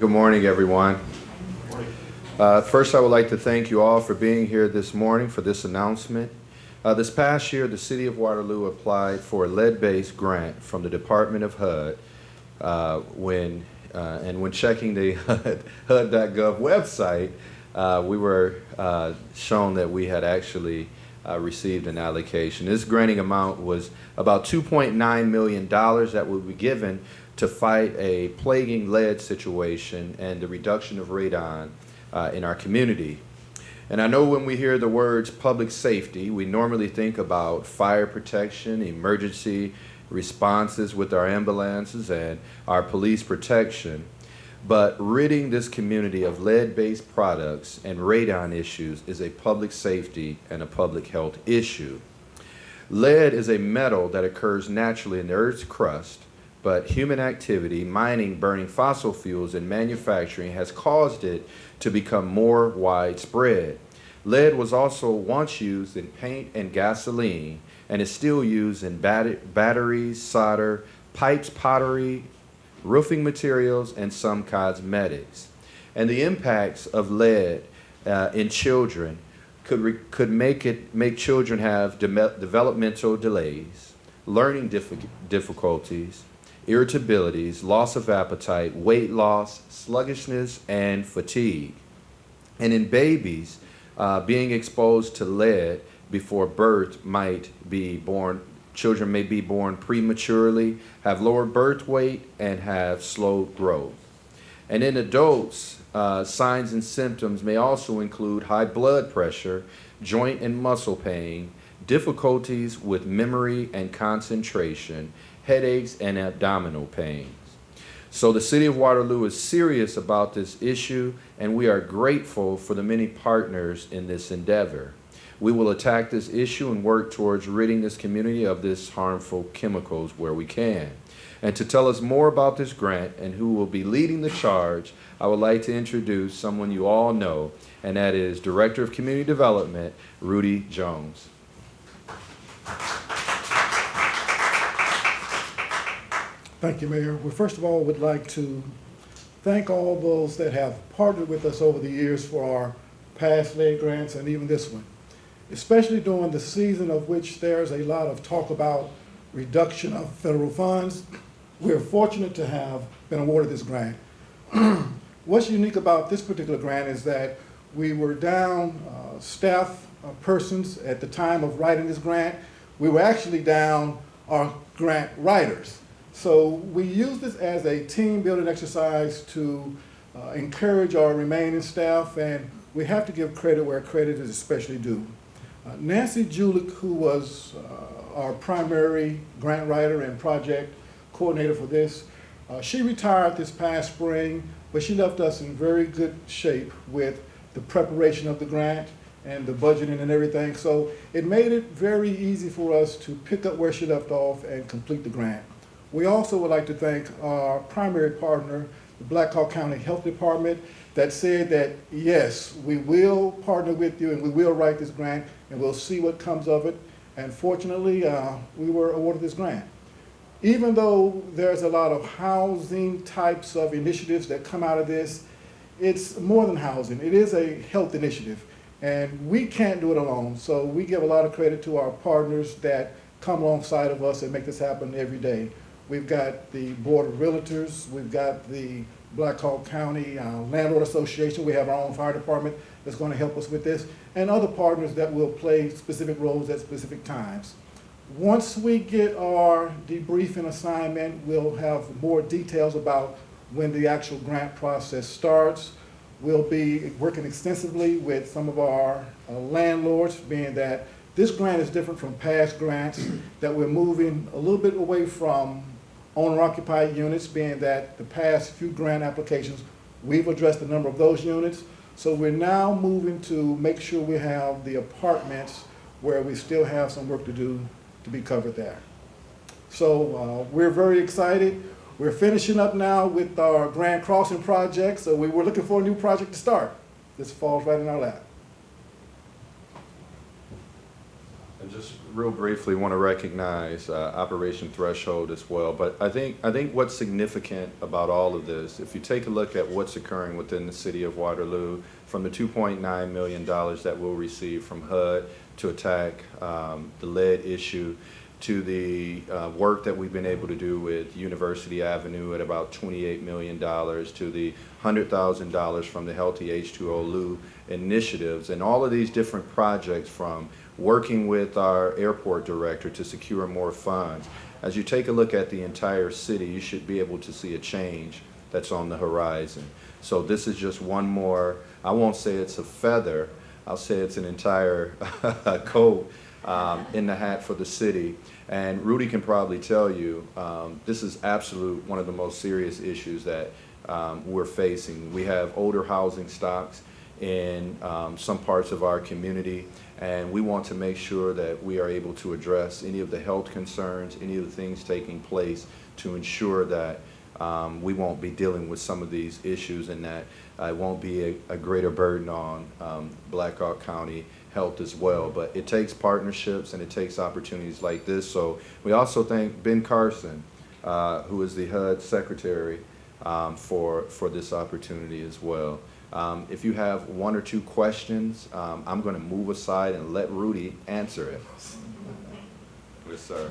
Good morning, everyone. First, I would like to thank you all for being here this morning for this announcement. This past year, the City of Waterloo applied for a lead-based grant from the Department of HUD. When checking the HUD.gov website, we were shown that we had actually received an allocation. This granting amount was about $2.9 million that would be given to fight a plaguing lead situation and the reduction of radon in our community. And I know when we hear the words public safety, we normally think about fire protection, emergency responses with our ambulances, and our police protection. But ridding this community of lead-based products and radon issues is a public safety and a public health issue. Lead is a metal that occurs naturally in the Earth's crust, but human activity, mining, burning fossil fuels, and manufacturing has caused it to become more widespread. Lead was also once used in paint and gasoline, and is still used in batteries, solder, pipes, pottery, roofing materials, and some cosmetics. And the impacts of lead in children could make children have developmental delays, learning difficulties, irritabilities, loss of appetite, weight loss, sluggishness, and fatigue. And in babies, being exposed to lead before birth children may be born prematurely, have lower birth weight, and have slow growth. And in adults, signs and symptoms may also include high blood pressure, joint and muscle pain, difficulties with memory and concentration, headaches, and abdominal pains. So the City of Waterloo is serious about this issue, and we are grateful for the many partners in this endeavor. We will attack this issue and work towards ridding this community of this harmful chemicals where we can. And to tell us more about this grant and who will be leading the charge, I would like to introduce someone you all know, and that is Director of Community Development, Rudy Jones. Thank you, Mayor. We first of all would like to thank all those that have partnered with us over the years for our past lead grants and even this one, especially during the season of which there's a lot of talk about reduction of federal funds. We're fortunate to have been awarded this grant. What's unique about this particular grant is that we were down staff persons at the time of writing this grant. We were actually down our grant writers. So we use this as a team building exercise to encourage our remaining staff, and we have to give credit where credit is especially due. Nancy Julick, who was our primary grant writer and project coordinator for this, she retired this past spring, but she left us in very good shape with the preparation of the grant and the budgeting and everything. So it made it very easy for us to pick up where she left off and complete the grant. We also would like to thank our primary partner, the Black Hawk County Health Department, that said that, yes, we will partner with you and we will write this grant and we'll see what comes of it. And fortunately, we were awarded this grant. Even though there's a lot of housing types of initiatives that come out of this, it's more than housing. It is a health initiative, and we can't do it alone. So we give a lot of credit to our partners that come alongside of us and make this happen every day. We've got the Board of Realtors, we've got the Black Hawk County Landlord Association, we have our own fire department that's going to help us with this, and other partners that will play specific roles at specific times. Once we get our debriefing assignment, we'll have more details about when the actual grant process starts. We'll be working extensively with some of our landlords, being that this grant is different from past grants, that we're moving a little bit away from owner-occupied units, being that the past few grant applications, we've addressed a number of those units. So we're now moving to make sure we have the apartments where we still have some work to do to be covered there. So we're very excited. We're finishing up now with our Grand Crossing project, so we were looking for a new project to start. This falls right in our lap. And just real briefly want to recognize Operation Threshold as well, but I think what's significant about all of this, if you take a look at what's occurring within the city of Waterloo, from the $2.9 million that we'll receive from HUD to attack the lead issue, to the work that we've been able to do with University Avenue at about $28 million, to the $100,000 from the Healthy H2O Lou initiatives, and all of these different projects, from working with our airport director to secure more funds. As you take a look at the entire city, you should be able to see a change that's on the horizon. So this is just one more, I won't say it's a feather, I'll say it's an entire coat in the hat for the city. And Rudy can probably tell you, this is absolute one of the most serious issues that we're facing. We have older housing stocks in some parts of our community, and we want to make sure that we are able to address any of the health concerns, any of the things taking place, to ensure that we won't be dealing with some of these issues, and that it won't be a greater burden on Black Hawk County health as well. But it takes partnerships and it takes opportunities like this. So we also thank Ben Carson, who is the HUD secretary, for this opportunity as well. If you have one or two questions, I'm going to move aside and let Rudy answer it. Yes, sir.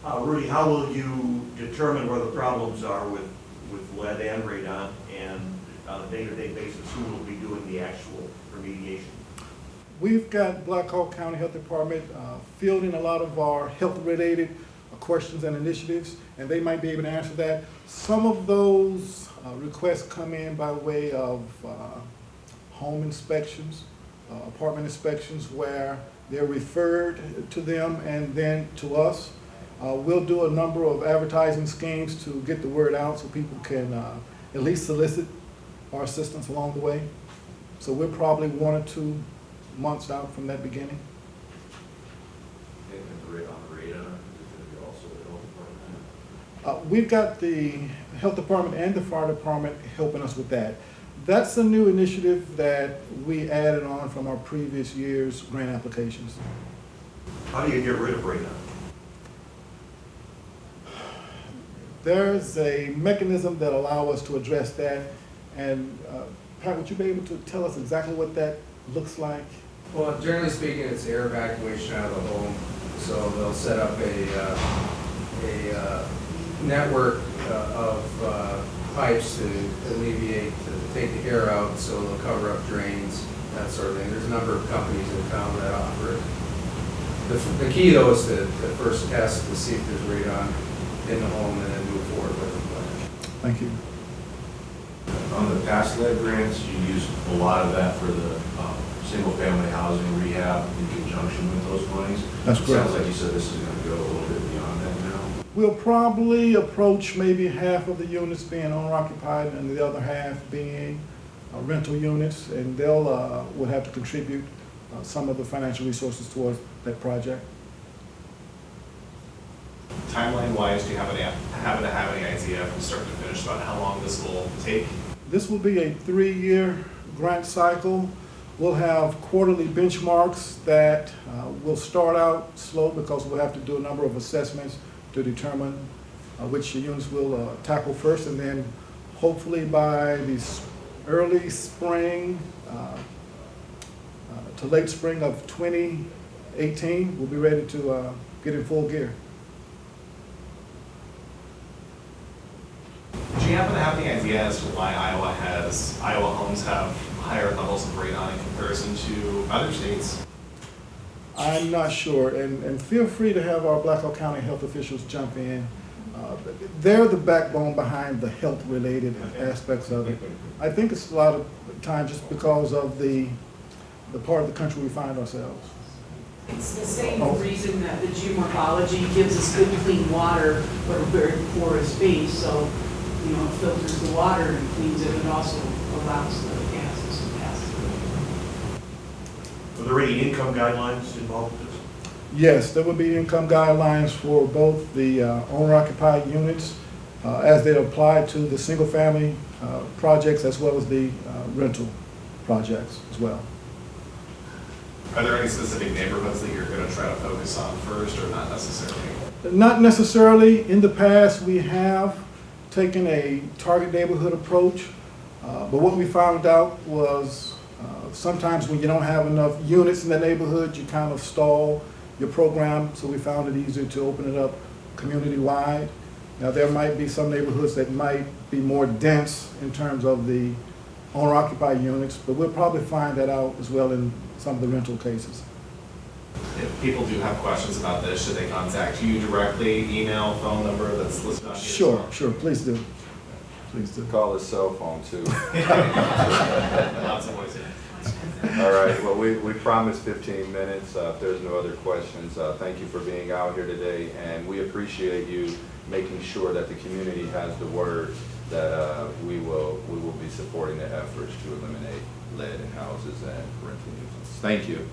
Rudy, how will you determine where the problems are with lead and radon, and on a day-to-day basis, who will be doing the actual remediation? We've got Black Hawk County Health Department fielding a lot of our health-related questions and initiatives, and they might be able to answer that. Some of those requests come in by way of home inspections, apartment inspections, where they're referred to them and then to us. We'll do a number of advertising schemes to get the word out so people can at least solicit our assistance along the way. So we're probably 1 or 2 months out from that beginning. We've got the health department and the fire department helping us with that. That's a new initiative that we added on from our previous year's grant applications. How do you get rid of radon? There's a mechanism that allows us to address that, and Pat, would you be able to tell us exactly what that looks like? Well, generally speaking, it's air evacuation out of the home. So they'll set up a network of pipes to alleviate, to take the air out, so they'll cover up drains, that sort of thing. There's a number of companies in town that offer it. The key, though, is to first test to see if there's radon in the home, and then move forward with the plan. Thank you. On the past lead grants, you used a lot of that for the single-family housing rehab in conjunction with those monies. That's correct. Sounds like you said this is going to go a little bit beyond that now. We'll probably approach maybe half of the units being owner-occupied and the other half being rental units, and they'll will have to contribute some of the financial resources towards that project. Timeline-wise, do you happen to have any idea from start to finish about how long this will take? This will be a 3-year grant cycle. We'll have quarterly benchmarks that will start out slow because we'll have to do a number of assessments to determine which units we'll tackle first, and then hopefully by the early spring to late spring of 2018, we'll be ready to get in full gear. Do you happen to have any idea as to why Iowa homes have higher levels of radon in comparison to other states? I'm not sure, and feel free to have our Black Hawk County health officials jump in. They're the backbone behind the health-related aspects of it. I think it's a lot of times just because of the part of the country we find ourselves. It's the same reason that the geomorphology gives us good clean water, but a very porous base, so it filters the water and cleans it, and also allows the gases to pass through. Are there any income guidelines involved with this? Yes, there will be income guidelines for both the owner-occupied units as they apply to the single-family projects as well as the rental projects as well. Are there any specific neighborhoods that you're going to try to focus on first, or not necessarily? Not necessarily. In the past, we have taken a target neighborhood approach, but what we found out was sometimes when you don't have enough units in the neighborhood, you kind of stall your program, so we found it easier to open it up community-wide. Now, there might be some neighborhoods that might be more dense in terms of the owner-occupied units, but we'll probably find that out as well in some of the rental cases. If people do have questions about this, should they contact you directly, email, phone number that's listed on here? Sure, please do. Please do. Call his cell phone too. Lots of ways. All right, well, we promised 15 minutes. If there's no other questions, thank you for being out here today, and we appreciate you making sure that the community has the word that we will be supporting the efforts to eliminate lead in houses and rental units. Thank you.